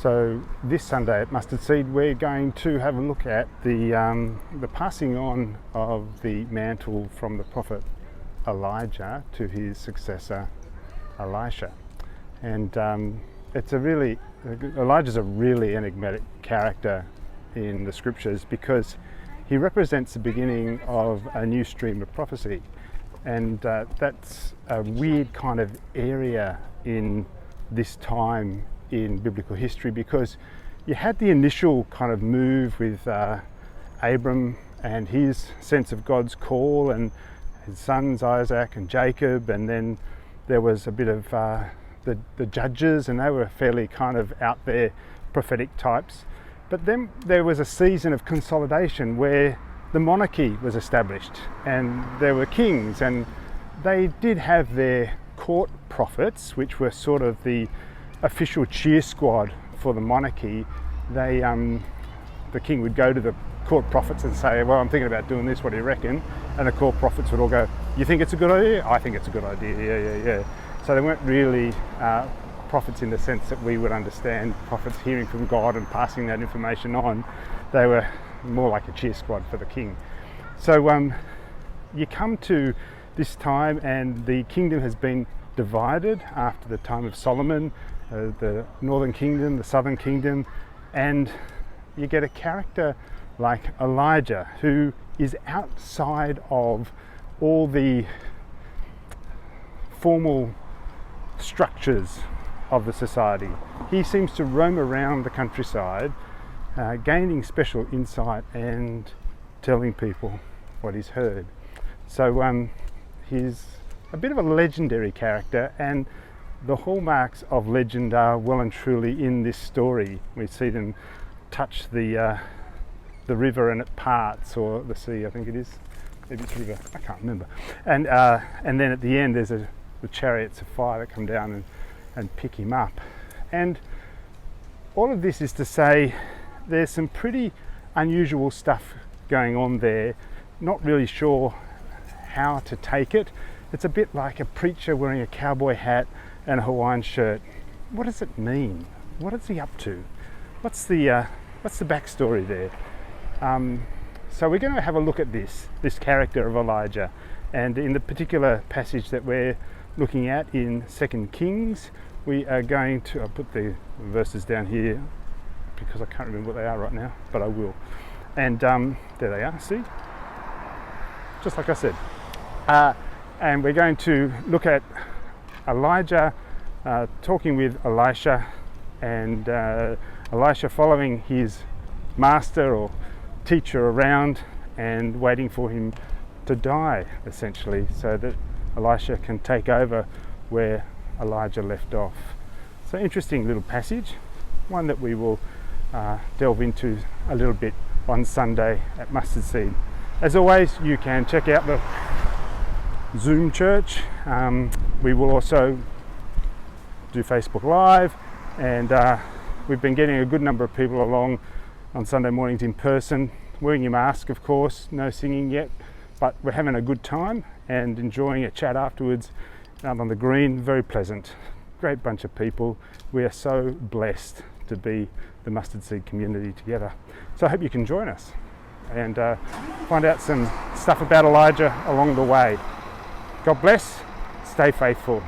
So this Sunday at Mustard Seed, we're going to have a look at the passing on of the mantle from the prophet Elijah to his successor Elisha. And Elijah's a really enigmatic character in the scriptures because he represents the beginning of a new stream of prophecy. And that's a weird kind of area in this time in biblical history, because you had the initial kind of move with Abram and his sense of God's call and his sons Isaac and Jacob, and then there was a bit of the judges, and they were fairly kind of out there prophetic types. But then there was a season of consolidation where the monarchy was established and there were kings, and they did have their court prophets, which were sort of the official cheer squad for the monarchy. The king would go to the court prophets and say, well, I'm thinking about doing this, what do you reckon? And the court prophets would all go, you think it's a good idea? I think it's a good idea, yeah. So they weren't really prophets in the sense that we would understand prophets hearing from God and passing that information on. They were more like a cheer squad for the king. So you come to this time and the kingdom has been divided after the time of Solomon, the northern kingdom, the southern kingdom, and you get a character like Elijah who is outside of all the formal structures of the society. He seems to roam around the countryside, gaining special insight and telling people what he's heard. So he's a bit of a legendary character, and the hallmarks of legend are well and truly in this story. We see them touch the river and it parts, or the sea, I think it is. Maybe it's river, I can't remember. And then at the end there's the chariots of fire that come down and pick him up. And all of this is to say there's some pretty unusual stuff going on there. Not really sure how to take it. It's a bit like a preacher wearing a cowboy hat and a Hawaiian shirt. What does it mean? What is he up to? What's the backstory there? So we're going to have a look at this character of Elijah, and in the particular passage that we're looking at in 2 Kings, we are going to, I'll put the verses down here because I can't remember what they are right now, but I will. And there they are, see? Just like I said. And we're going to look at Elijah talking with Elisha, and Elisha following his master or teacher around and waiting for him to die, essentially, so that Elisha can take over where Elijah left off. So interesting little passage, one that we will delve into a little bit on Sunday at Mustard Seed. As always, you can check out the Zoom church. We will also do Facebook Live, and we've been getting a good number of people along on Sunday mornings in person, wearing your mask of course, no singing yet, but we're having a good time and enjoying a chat afterwards out on the green. Very pleasant, great bunch of people. We are so blessed to be the Mustard Seed community together. So I hope you can join us and find out some stuff about Elijah along the way. God bless, stay faithful.